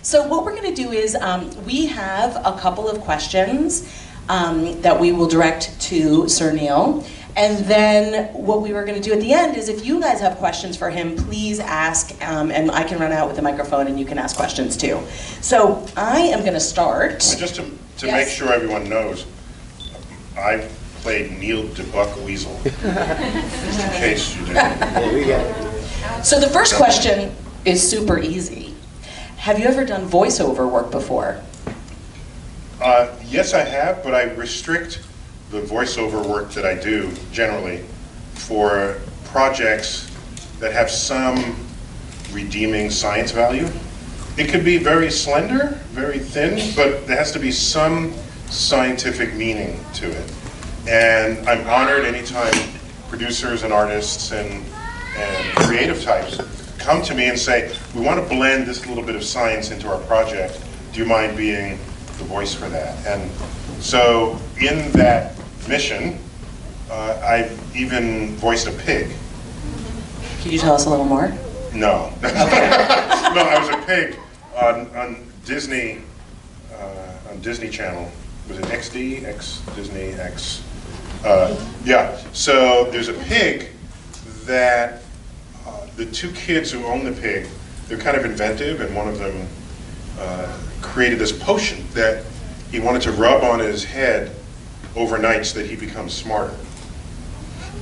So what we're going to do is we have a couple of questions that we will direct to Sir Neil. And then what we were going to do at the end is if you guys have questions for him, please ask, and I can run out with the microphone and you can ask questions too. So I am going to start. Just to make sure everyone knows, I played Neil the Buck-Weasel, just in case you didn't. So the first question is super easy. Have you ever done voiceover work before? Yes, I have, but I restrict the voiceover work that I do generally for projects that have some redeeming science value. It could be very slender, very thin, but there has to be some scientific meaning to it. And I'm honored anytime producers and artists and creative types come to me and say, we want to blend this little bit of science into our project. Do you mind being the voice for that? And so in that mission, I've even voiced a pig. Can you tell us a little more? No. No, I was a pig on Disney, on Disney Channel. Was it XD? X Disney X? Yeah. So there's a pig that the two kids who own the pig, they're kind of inventive, and one of them created this potion that he wanted to rub on his head overnight so that he becomes smarter.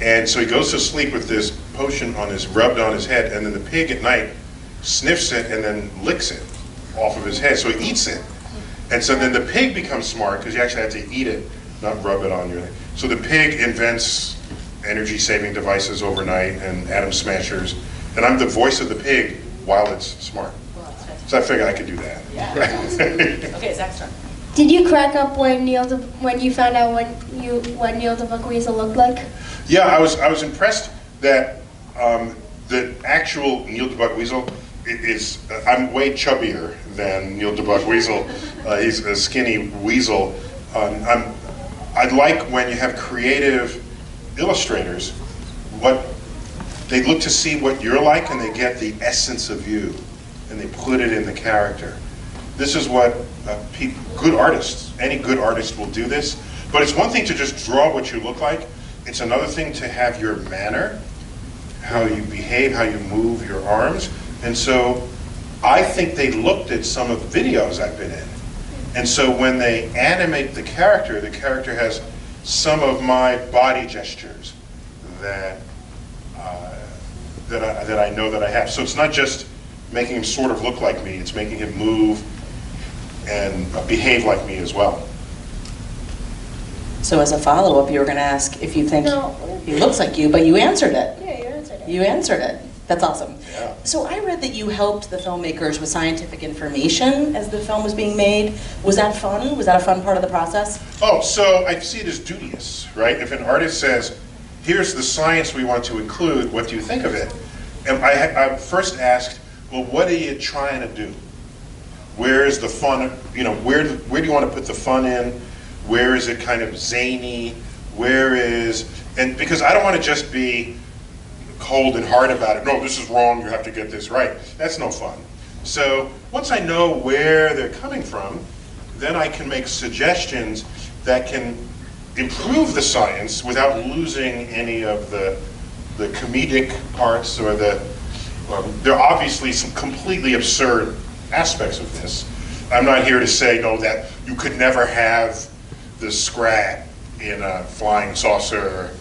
And so he goes to sleep with this potion rubbed on his head, and then the pig at night sniffs it and then licks it off of his head. So he eats it. And so then the pig becomes smart because you actually have to eat it, not rub it on your head. So the pig invents energy-saving devices overnight and atom smashers. And I'm the voice of the pig while it's smart. So I figured I could do that. Yeah. Okay, Zach's turn. Did you crack up when you found out what Neil the Buck-Weasel looked like? Yeah, I was impressed that the actual Neil the Buck-Weasel is, I'm way chubbier than Neil the Buck-Weasel. He's a skinny weasel. I like when you have creative illustrators, they look to see what you're like and they get the essence of you and they put it in the character. This is what good artists, any good artist will do this, but it's one thing to just draw what you look like. It's another thing to have your manner, how you behave, how you move your arms. And so I think they looked at some of the videos I've been in. And so when they animate the character has some of my body gestures that I know that I have. So it's not just making him sort of look like me, it's making him move and behave like me as well. So as a follow-up, you were going to ask if you think he looks like you, but you answered it. Yeah, you answered it. You answered it. That's awesome. Yeah. So I read that you helped the filmmakers with scientific information as the film was being made. Was that fun? Was that a fun part of the process? Oh, so I see it as duteous, right? If an artist says, here's the science we want to include, what do you think of it? And I first asked, well, what are you trying to do? Where is the fun, where do you want to put the fun in? Where is it kind of zany? And because I don't want to just be cold and hard about it. No, this is wrong, you have to get this right. That's no fun. So once I know where they're coming from, then I can make suggestions that can improve the science without losing any of the comedic parts or there are obviously some completely absurd aspects of this. I'm not here to say, no, that you could never have the Scrat in a flying saucer,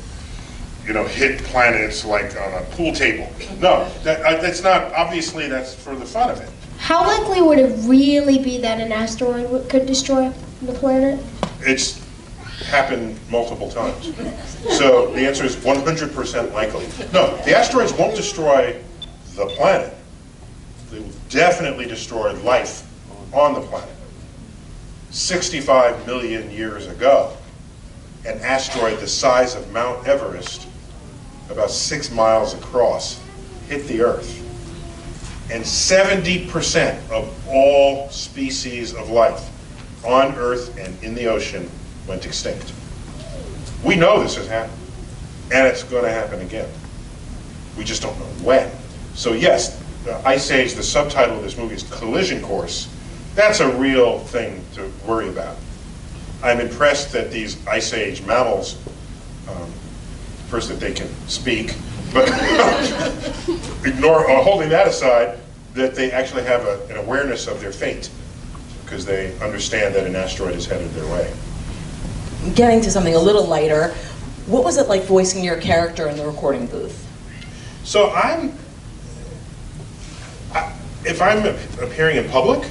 hit planets like on a pool table. No, that's not, obviously that's for the fun of it. How likely would it really be that an asteroid could destroy the planet? It's happened multiple times. So the answer is 100% likely. No, the asteroids won't destroy the planet. They will definitely destroy life on the planet. 65 million years ago, an asteroid the size of Mount Everest, about 6 miles across, hit the Earth. And 70% of all species of life on Earth and in the ocean went extinct. We know this has happened, and it's going to happen again. We just don't know when. So yes, Ice Age, the subtitle of this movie is Collision Course. That's a real thing to worry about. I'm impressed that these Ice Age mammals, first that they can speak, but holding that aside, that they actually have an awareness of their fate, because they understand that an asteroid is headed their way. Getting to something a little lighter, what was it like voicing your character in the recording booth? So if I'm appearing in public,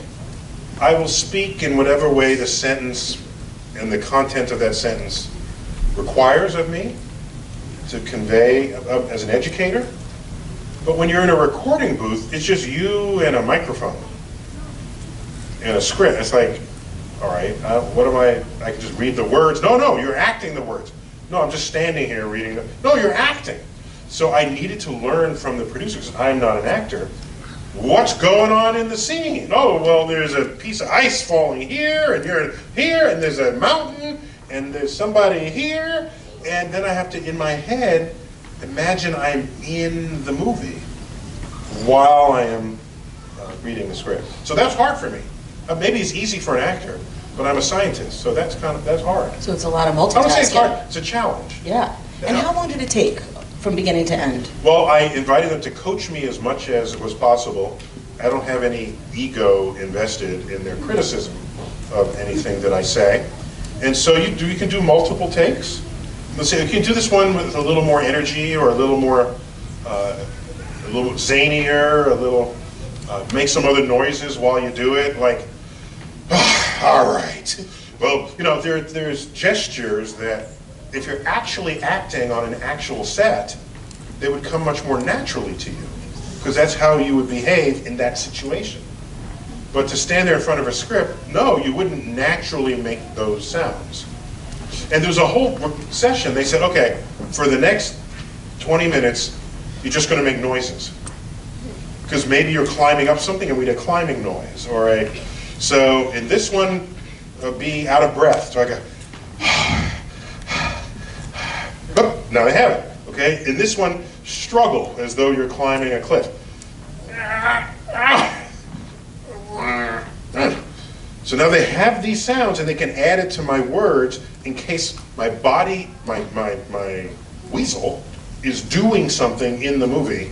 I will speak in whatever way the sentence and the content of that sentence requires of me to convey as an educator. But when you're in a recording booth, it's just you and a microphone and a script. It's like, all right, what am I can just read the words. No, you're acting the words. No, I'm just standing here reading them. No, you're acting. So I needed to learn from the producers. I'm not an actor. What's going on in the scene? Oh, well, there's a piece of ice falling here, and you're here, and there's a mountain, and there's somebody here, and then I have to, in my head, imagine I'm in the movie while I am reading the script. So that's hard for me. Maybe it's easy for an actor, but I'm a scientist, so that's hard. So it's a lot of multitasking. I would say it's hard. It's a challenge. Yeah. And how long did it take from beginning to end? Well, I invited them to coach me as much as it was possible. I don't have any ego invested in their criticism of anything that I say. And so you can do multiple takes. Let's say you can do this one with a little more energy, or a little more, a little zanier, a little, make some other noises while you do it, like, all right. Well, you know, there's gestures that, if you're actually acting on an actual set, they would come much more naturally to you, because that's how you would behave in that situation. But to stand there in front of a script, no, you wouldn't naturally make those sounds. And there was a whole session, they said, okay, for the next 20 minutes, you're just going to make noises. Because maybe you're climbing up something and we did a climbing noise, so in this one, be out of breath. So I go, oh, now they have it, okay? In this one, struggle as though you're climbing a cliff. So now they have these sounds, and they can add it to my words in case my body, my weasel, is doing something in the movie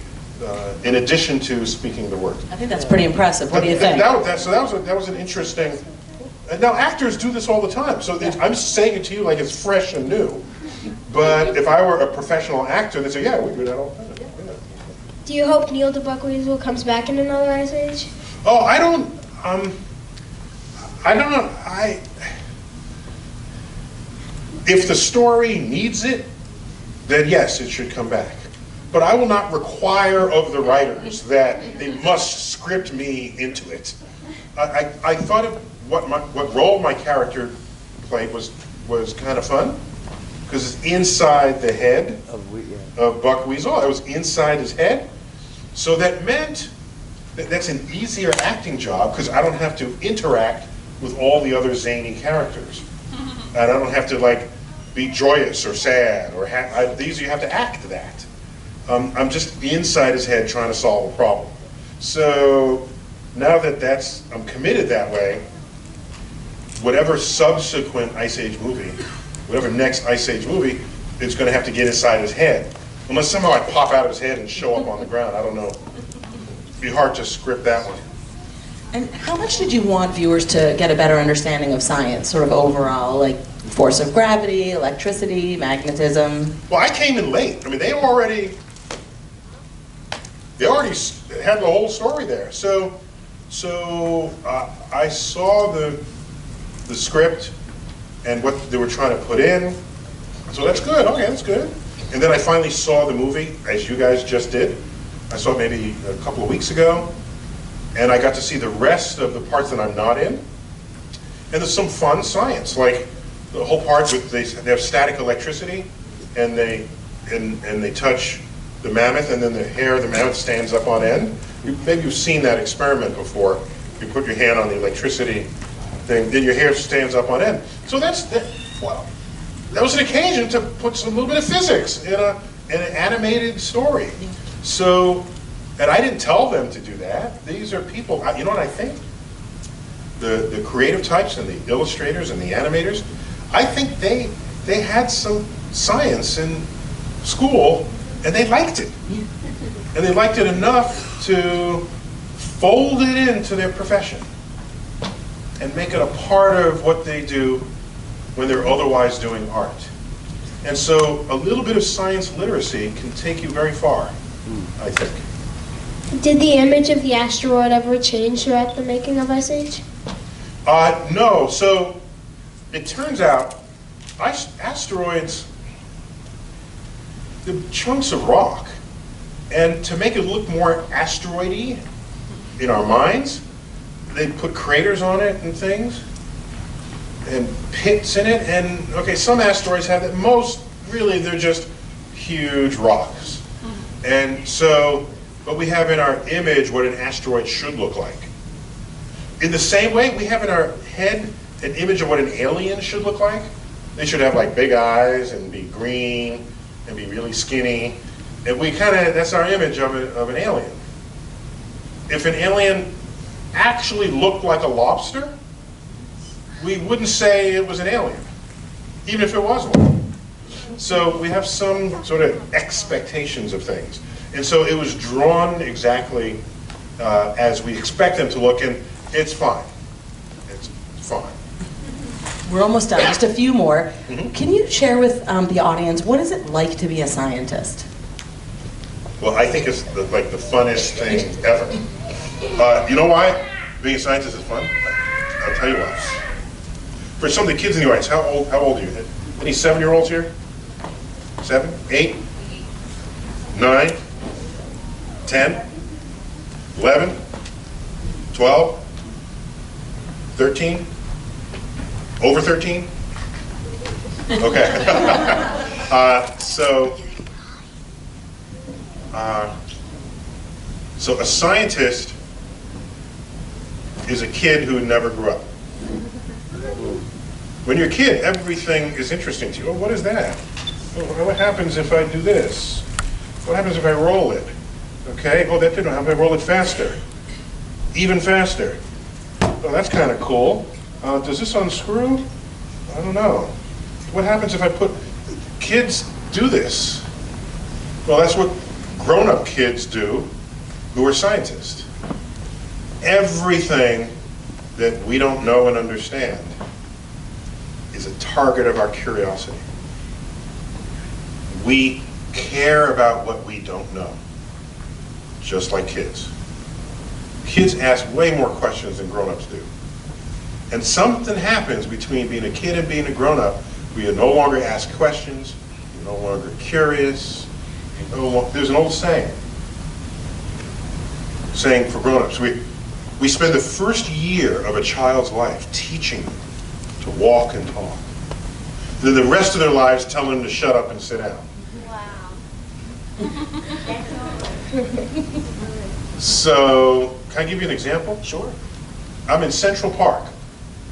in addition to speaking the words. I think that's pretty impressive. What do you think? That was an interesting. Now actors do this all the time, so I'm saying it to you like it's fresh and new. But if I were a professional actor, they'd say, yeah, we do that all the time. Yeah. Do you hope Neil the Buckweasel comes back in another Ice Age? Oh, I don't know. If the story needs it, then yes, it should come back. But I will not require of the writers that they must script me into it. I thought of what role my character played was kind of fun, because it's inside the head of Buck Weasel. I was inside his head. So that meant that's an easier acting job, because I don't have to interact with all the other zany characters. And I don't have to like be joyous or sad or these you have to act that. I'm just inside his head trying to solve a problem. So now that I'm committed that way, whatever subsequent Ice Age movie, whatever next Ice Age movie, it's going to have to get inside his head. Unless somehow I pop out of his head and show up on the ground. I don't know. It'd be hard to script that one. And how much did you want viewers to get a better understanding of science, sort of overall, like force of gravity, electricity, magnetism? Well, I came in late. I mean, they already had the whole story there. So I saw the script and what they were trying to put in. So that's good. Okay, that's good. And then I finally saw the movie, as you guys just did. I saw it maybe a couple of weeks ago. And I got to see the rest of the parts that I'm not in. And there's some fun science, like the whole part with they have static electricity, and they touch the mammoth, and then the hair of the mammoth stands up on end. Maybe you've seen that experiment before. You put your hand on the electricity thing, then your hair stands up on end. So well, that was an occasion to put a little bit of physics in an animated story. So. And I didn't tell them to do that. These are people, you know what I think? the creative types and the illustrators and the animators, I think they had some science in school and they liked it. And they liked it enough to fold it into their profession and make it a part of what they do when they're otherwise doing art. And so a little bit of science literacy can take you very far, I think. Did the image of the asteroid ever change throughout the making of Ice Age? No. So it turns out asteroids, they're chunks of rock. And to make it look more asteroid-y in our minds, they put craters on it and things, and pits in it. And okay, some asteroids have that. Most, really, they're just huge rocks. And so, but we have in our image what an asteroid should look like. In the same way, we have in our head an image of what an alien should look like. They should have like big eyes and be green and be really skinny. And we kind of, that's our image of an alien. If an alien actually looked like a lobster, we wouldn't say it was an alien, even if it was one. So we have some sort of expectations of things. And so it was drawn exactly as we expect them to look, and it's fine. It's fine. We're almost done, just a few more. Mm-hmm. Can you share with the audience, what is it like to be a scientist? Well, I think it's like the funnest thing ever. You know why being a scientist is fun? I'll tell you why. For some of the kids in the audience, how old are you? Any 7-year-olds here? 7, 8, 9, 10, 11, 12, 13, over 13? Okay. So a scientist is a kid who never grew up. When you're a kid, everything is interesting to you. Oh, what is that? Oh, what happens if I do this? What happens if I roll it? Okay, oh, that didn't happen. I roll it faster. Even faster. Oh, that's kind of cool. Does this unscrew? I don't know. What happens if I put... Kids do this. Well, that's what grown-up kids do who are scientists. Everything that we don't know and understand is a target of our curiosity. We care about what we don't know, just like kids. Kids ask way more questions than grown-ups do. And something happens between being a kid and being a grown-up where you no longer ask questions, you're no longer curious. There's an old saying for grown-ups. We spend the first year of a child's life teaching them to walk and talk. Then the rest of their lives telling them to shut up and sit down. Wow. So, can I give you an example? Sure. I'm in Central Park.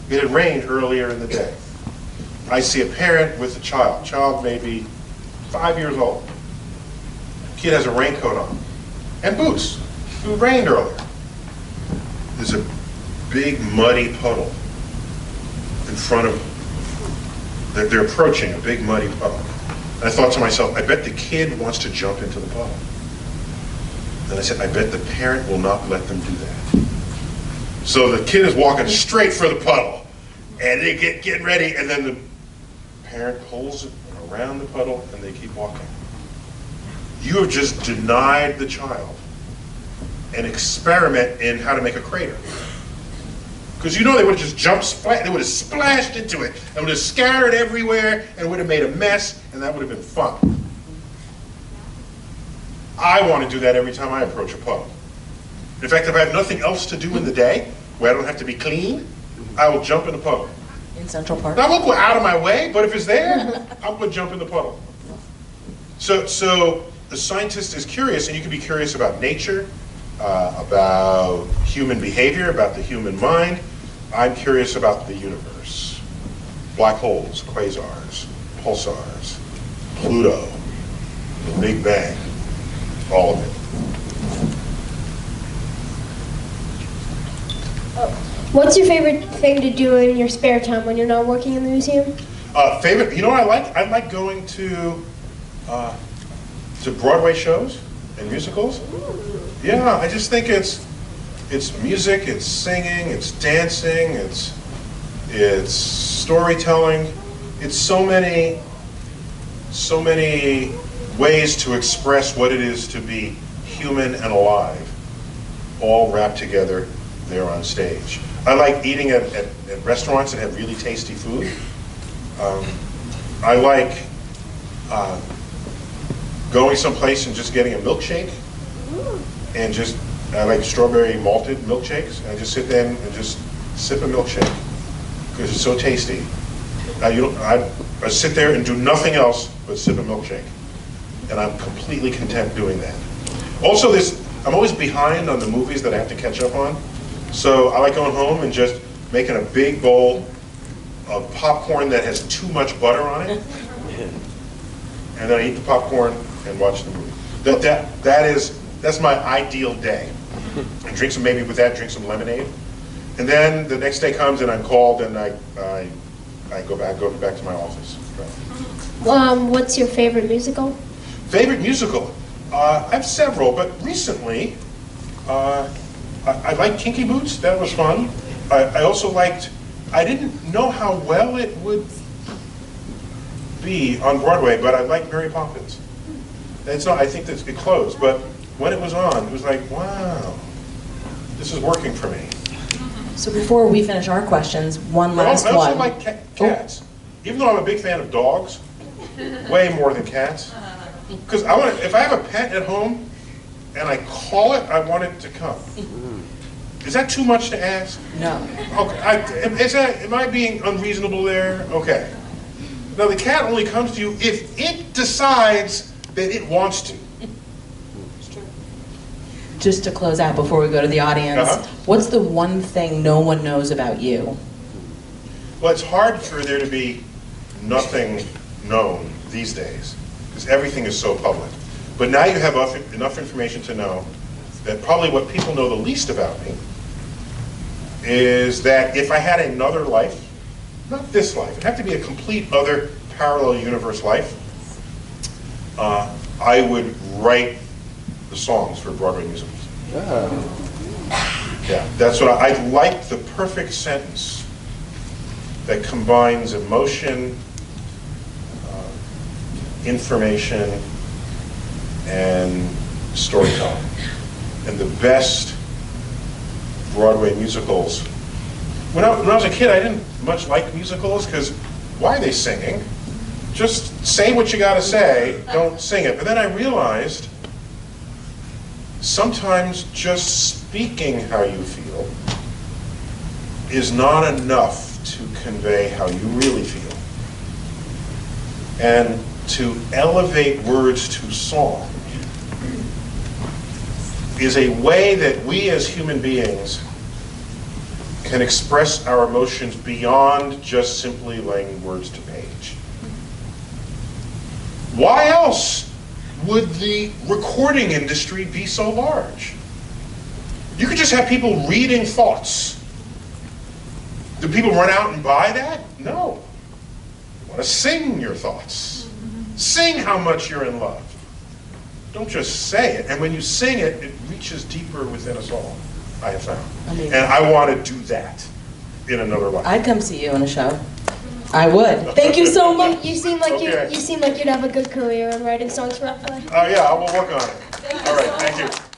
It had rained earlier in the day. I see a parent with a child. Child may be 5 years old. Kid has a raincoat on and boots. It rained earlier. There's a big muddy puddle in front of them. They're approaching a big muddy puddle. And I thought to myself, I bet the kid wants to jump into the puddle. And I said, I bet the parent will not let them do that. So the kid is walking straight for the puddle. And they getting ready, and then the parent pulls it around the puddle, and they keep walking. You have just denied the child an experiment in how to make a crater. Because you know they would have just jumped, they would have splashed into it, and would have scattered everywhere, and would have made a mess, and that would have been fun. I want to do that every time I approach a puddle. In fact, if I have nothing else to do in the day, where I don't have to be clean, I will jump in the puddle. In Central Park? Now, I won't go out of my way, but if it's there, I'm going to jump in the puddle. So the scientist is curious, and you can be curious about nature, about human behavior, about the human mind. I'm curious about the universe. Black holes, quasars, pulsars, Pluto, the Big Bang, all of it. What's your favorite thing to do in your spare time when you're not working in the museum? Favorite, you know what I like? I like going to Broadway shows and musicals. Yeah, I just think it's music, it's singing, it's dancing, it's storytelling. It's so many ways to express what it is to be human and alive, all wrapped together there on stage. I like eating at restaurants that have really tasty food. I like going someplace and just getting a milkshake, and I like strawberry malted milkshakes. I just sit there and just sip a milkshake because it's so tasty. I sit there and do nothing else but sip a milkshake, and I'm completely content doing that. Also, I'm always behind on the movies that I have to catch up on, so I like going home and just making a big bowl of popcorn that has too much butter on it, and then I eat the popcorn and watch the movie. That's my ideal day. And drink some lemonade, and then the next day comes and I'm called and I go back to my office. What's your favorite musical? Favorite musical? I have several, but recently I liked Kinky Boots. That was fun. I also liked. I didn't know how well it would be on Broadway, but I liked Mary Poppins. I think that it closed, but when it was on, it was like, wow, this is working for me. So before we finish our questions, one last one. I also like cats. Even though I'm a big fan of dogs, way more than cats. Because if I have a pet at home and I call it, I want it to come. Is that too much to ask? No. Okay. Am I being unreasonable there? Okay. Now the cat only comes to you if it decides that it wants to. Just to close out before we go to the audience, what's the one thing no one knows about you? Well, it's hard for there to be nothing known these days, because everything is so public. But now you have enough information to know that probably what people know the least about me is that if I had another life, not this life, it'd have to be a complete other parallel universe life, I would write the songs for Broadway musicals. Yeah, that's what I like, the perfect sentence that combines emotion, information, and storytelling. And the best Broadway musicals. When I was a kid, I didn't much like musicals because why are they singing? Just say what you gotta say, don't sing it. But then I realized sometimes just speaking how you feel is not enough to convey how you really feel. And to elevate words to song is a way that we as human beings can express our emotions beyond just simply laying words to page. Why else would the recording industry be so large? You could just have people reading thoughts. Do people run out and buy that? No. You want to sing your thoughts. Sing how much you're in love. Don't just say it. And when you sing it, it reaches deeper within us all, I have found. Amazing. And I want to do that in another life. I'd come see you in a show. I would. Thank you so much. You seem like you seem like you'd have a good career in writing songs for Broadway. Oh yeah, I will work on it. All right, thank you.